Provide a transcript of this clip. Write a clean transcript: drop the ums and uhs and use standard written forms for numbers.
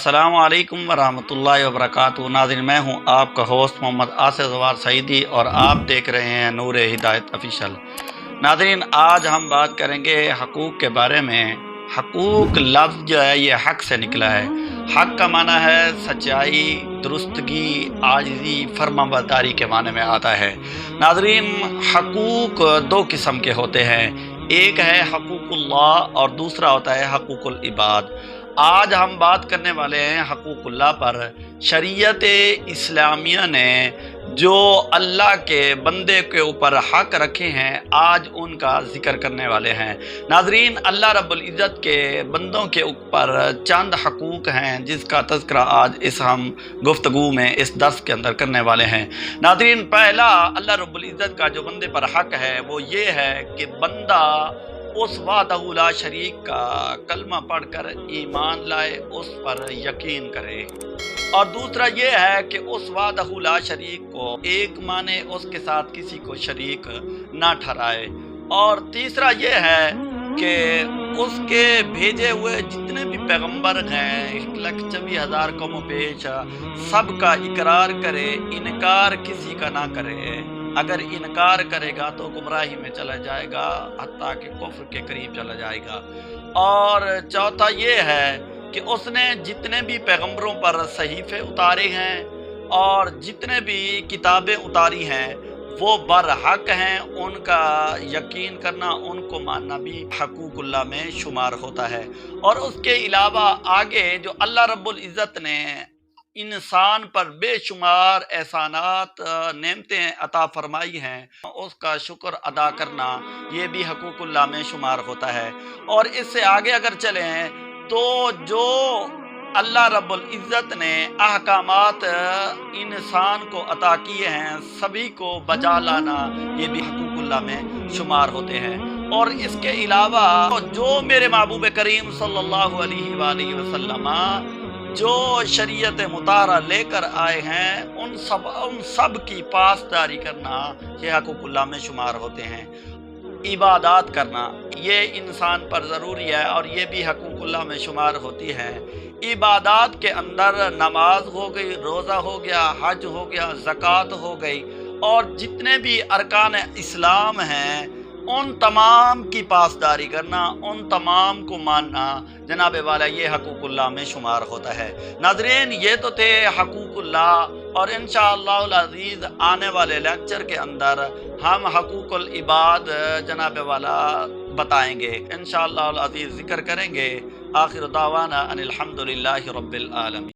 अस्सलाम वालेकुम वरहमतुल्लाहि वबरकातुहू। नाज़रीन, मैं हूं आपका होस्ट मोहम्मद आसिफ जवार सईदी और आप देख रहे हैं नूर हिदायत ऑफिशियल। नाज़रीन, आज हम बात करेंगे हकूक़ के बारे में। हकूक़ लफ्ज़ जो है ये हक़ से निकला है। हक़ का माना है सच्चाई, दुरुस्तगी, आजिज़ी, फरमाबरदारी के माने में आता है। नाज़रीन, हकूक़ दो किस्म के होते हैं, एक है हकूक़ुल्लाह और दूसरा होता है हकूक़ुल इबाद। आज हम बात करने वाले हैं हकूक़ुल्लाह पर। शरीयत इस्लामिया ने जो अल्लाह के बंदे के ऊपर हक़ रखे हैं, आज उनका ज़िक्र करने वाले हैं। नाज़रीन, अल्लाह रब्बुल इज़्ज़त के बंदों के ऊपर चंद हकूक़ हैं जिसका तज़किरा आज इस हम गुफ्तगू में इस दर्स के अंदर करने वाले हैं। नाज़रीन, पहला अल्लाह रब्बुल इज़्ज़त का जो बंदे पर हक़ है वो ये है कि बंदा उस वाहदहू ला शरीक का कलमा पढ़कर ईमान लाए, उस पर यकीन करे। और दूसरा ये है कि उस वाहदहू ला शरीक को एक माने, उसके साथ किसी को शरीक ना ठहराए। और तीसरा ये है कि उसके भेजे हुए जितने भी पैगंबर हैं, 1,24,000 कौमों पेश, सबका इकरार करे, इनकार किसी का ना करे। अगर इनकार करेगा तो गुमराही में चला जाएगा, हत्ता कि कुफ्र के करीब चला जाएगा। और चौथा ये है कि उसने जितने भी पैगंबरों पर सहीफ़े उतारे हैं और जितने भी किताबें उतारी हैं वो बरहक हैं, उनका यकीन करना, उनको मानना भी हकूक़ुल्लाह में शुमार होता है। और उसके अलावा आगे जो अल्लाह रब्बुल इज़्ज़त ने इंसान पर बेशुमार एहसानात नेमतें अता फरमाई हैं, उसका शुक्र अदा करना ये भी हकूक़ुल्लाह में शुमार होता है। और इससे आगे अगर चलें तो जो अल्लाह रब्बुल इज़्ज़त ने अहकामात इंसान को अता किए हैं, सभी को बजा लाना ये भी हकूक़ुल्लाह में शुमार होते हैं। और इसके अलावा जो मेरे महबूब करीम सल्लल्लाहु अलैहि वसल्लम जो शरीयत मुताहरा लेकर आए हैं, उन सब की पासदारी करना ये हकूक़ुल्लाह में शुमार होते हैं। इबादत करना ये इंसान पर ज़रूरी है और ये भी हकूक़ुल्लाह में शुमार होती है। इबादत के अंदर नमाज हो गई, रोज़ा हो गया, हज हो गया, ज़कात हो गई, और जितने भी अरकान इस्लाम हैं उन तमाम की पासदारी करना, उन तमाम को मानना जनाब वाला ये हकूक़ुल्लाह में शुमार होता है। नाज़रीन, ये तो थे हकूक़ुल्लाह, और इंशाअल्लाह अज़ीज़ आने वाले लेक्चर के अंदर हम हकूक़ुल इबाद जनाब वाला बताएंगे, इंशाअल्लाह अज़ीज़ ज़िक्र करेंगे। आखिर दावाना अनिल हम्दुलिल्लाहि रब्बिल आलमीन।